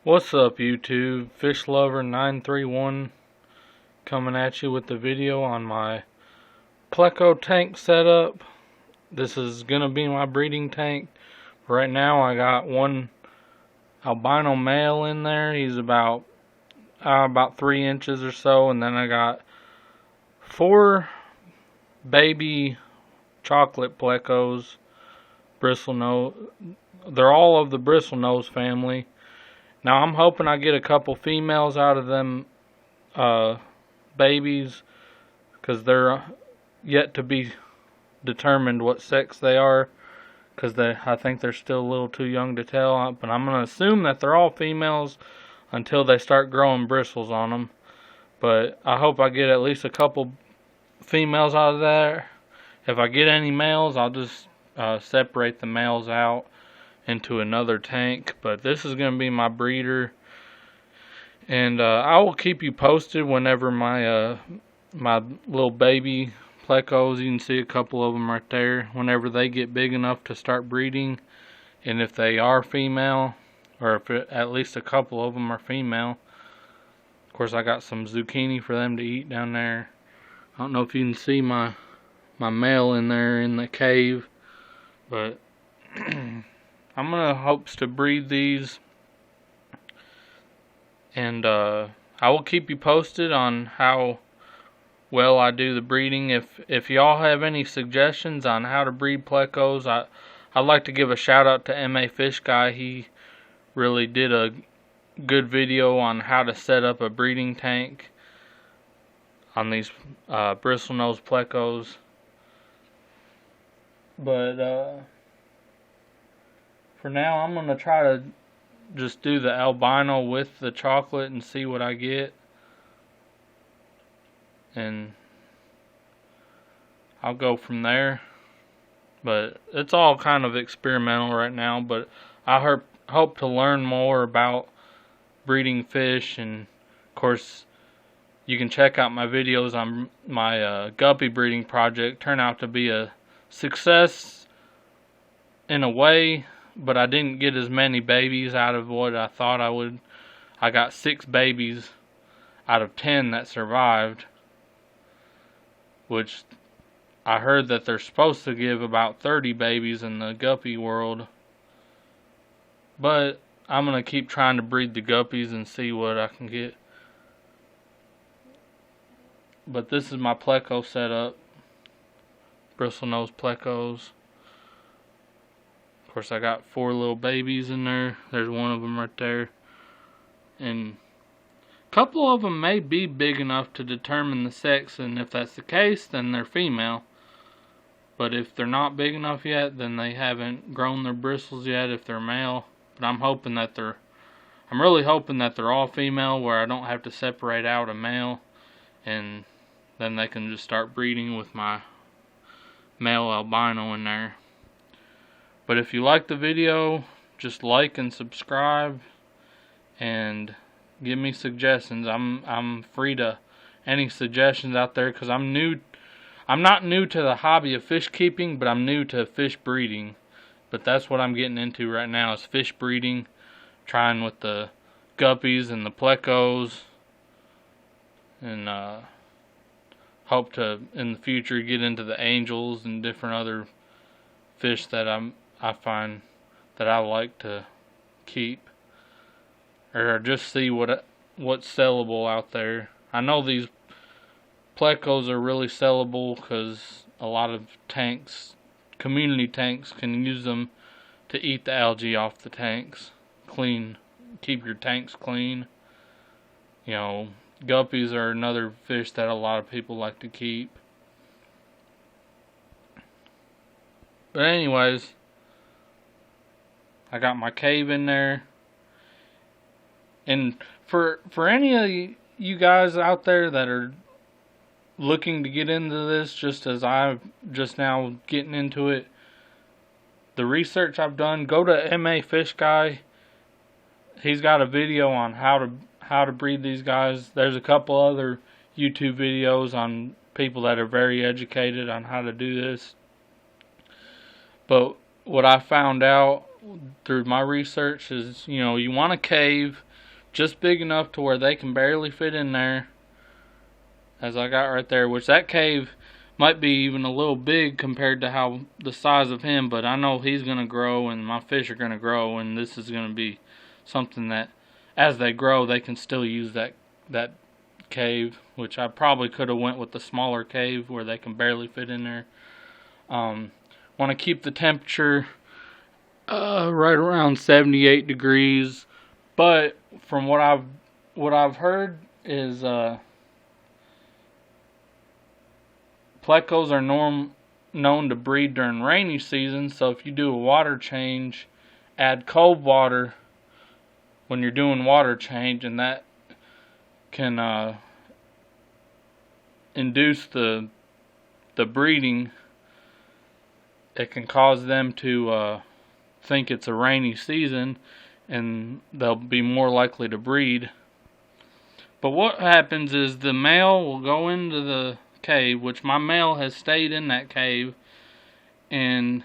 What's up, YouTube? Fish Lover 931 coming at you with the video on my pleco tank setup. This is gonna be my breeding tank. Right now I got one albino male in there. He's about 3 inches or so, and then I got 4 baby chocolate plecos, bristlenose. They're all of the bristlenose family. Now I'm hoping I get a couple females out of them babies, because they're yet to be determined what sex they are, because I think they're still a little too young to tell. But I'm going to assume that they're all females until they start growing bristles on them. But I hope I get at least a couple females out of there. If I get any males, I'll just separate the males out into another tank. But this is going to be my breeder, and I will keep you posted whenever my my little baby plecos, you can see a couple of them right there, whenever they get big enough to start breeding, and if they are female, or if at least a couple of them are female. Of course, I got some zucchini for them to eat down there. I don't know if you can see my male in there in the cave, but I'm gonna hopes to breed these, and I will keep you posted on how well I do the breeding. If y'all have any suggestions on how to breed plecos, I'd like to give a shout out to MA Fish Guy. He really did a good video on how to set up a breeding tank on these bristlenose plecos. But for now, I'm going to try to just do the albino with the chocolate and see what I get. And I'll go from there. But it's all kind of experimental right now. But I hope to learn more about breeding fish. And of course, you can check out my videos on my guppy breeding project. Turned out to be a success in a way, but I didn't get as many babies out of what I thought I would. I got 6 babies out of 10 that survived, which I heard that they're supposed to give about 30 babies in the guppy world. But I'm going to keep trying to breed the guppies and see what I can get. But this is my pleco setup. Bristlenose plecos. Of course, I got 4 little babies in there. There's one of them right there. And a couple of them may be big enough to determine the sex, and if that's the case, then they're female. But if they're not big enough yet, then they haven't grown their bristles yet if they're male. But I'm really hoping that they're all female, where I don't have to separate out a male, and then they can just start breeding with my male albino in there. But if you like the video, just like and subscribe, and give me suggestions. I'm free to any suggestions out there, because I'm not new to the hobby of fish keeping, but I'm new to fish breeding. But that's what I'm getting into right now, is fish breeding, trying with the guppies and the plecos, and hope to in the future get into the angels and different other fish that I find that I like to keep, or just see what's sellable out there. I know these plecos are really sellable, because a lot of tanks, community tanks, can use them to eat the algae off the tanks. Keep your tanks clean. You know, guppies are another fish that a lot of people like to keep. But anyways, I got my cave in there. And for any of you guys out there that are looking to get into this, just as I'm just now getting into it, the research I've done, go to MA Fish Guy. He's got a video on how to breed these guys. There's a couple other YouTube videos on people that are very educated on how to do this. But what I found out through my research is, you know, you want a cave, just big enough to where they can barely fit in there, as I got right there, which that cave might be even a little big compared to how the size of him, but I know he's going to grow and my fish are going to grow, and this is going to be something that as they grow they can still use that cave, which I probably could have went with the smaller cave where they can barely fit in there. Want to keep the temperature right around 78 degrees, but from what I've heard is plecos are known to breed during rainy season, so if you do a water change, add cold water when you're doing water change, and that can induce the breeding. It can cause them to think it's a rainy season, and they'll be more likely to breed. But what happens is the male will go into the cave, which my male has stayed in that cave, and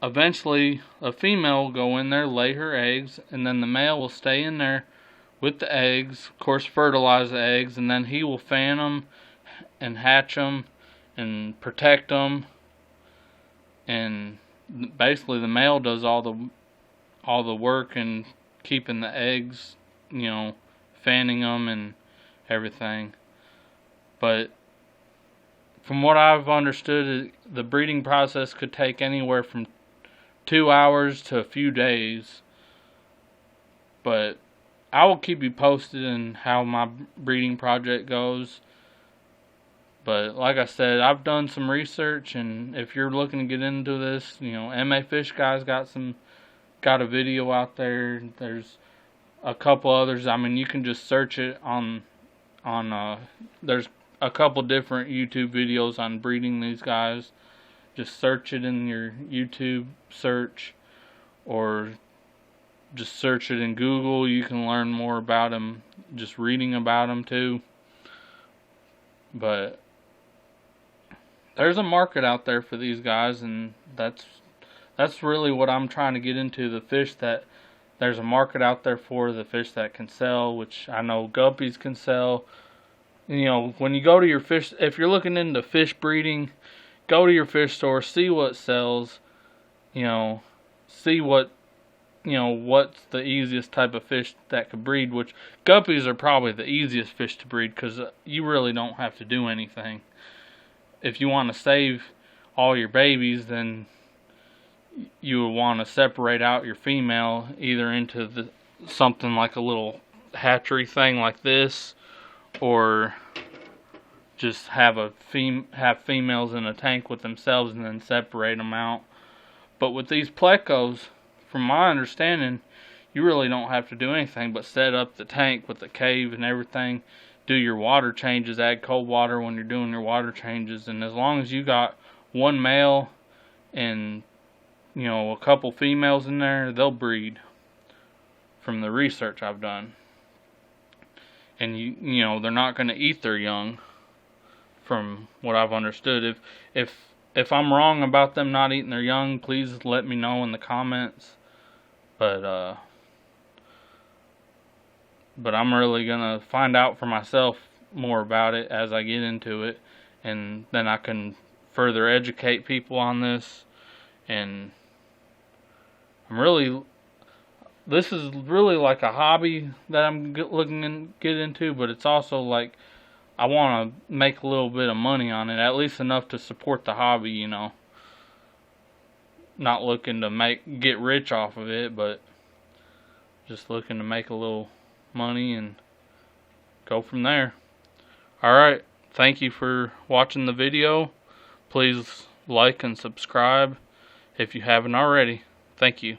eventually a female will go in there, lay her eggs, and then the male will stay in there with the eggs, of course fertilize the eggs, and then he will fan them and hatch them and protect them. And basically the male does all the work and keeping the eggs, fanning them and everything. But from what I've understood, the breeding process could take anywhere from 2 hours to a few days. But I will keep you posted on how my breeding project goes. But like I said, I've done some research, and if you're looking to get into this, MA Fish Guy's got a video out there. There's a couple others. I mean, you can just search it on there's a couple different YouTube videos on breeding these guys. Just search it in your YouTube search, or just search it in Google. You can learn more about them just reading about them too. But there's a market out there for these guys, and that's really what I'm trying to get into. The fish that there's a market out there for, the fish that can sell, which I know guppies can sell. When you go to your fish, if you're looking into fish breeding, go to your fish store, see what sells, see what's the easiest type of fish that could breed, which guppies are probably the easiest fish to breed because you really don't have to do anything. If you want to save all your babies, then you would want to separate out your female either into something like a little hatchery thing like this, or just have females in a tank with themselves and then separate them out. But with these plecos, from my understanding, you really don't have to do anything but set up the tank with the cave and everything, do your water changes, add cold water when you're doing your water changes, and as long as you got one male and a couple females in there, they'll breed, from the research I've done. And they're not going to eat their young, from what I've understood. If I'm wrong about them not eating their young, please let me know in the comments. But I'm really going to find out for myself more about it as I get into it, and then I can further educate people on this. And this is really like a hobby that I'm looking to get into, but it's also like I want to make a little bit of money on it, at least enough to support the hobby, Not looking to get rich off of it, but just looking to make a little money and go from there. Alright, thank you for watching the video. Please like and subscribe if you haven't already. Thank you.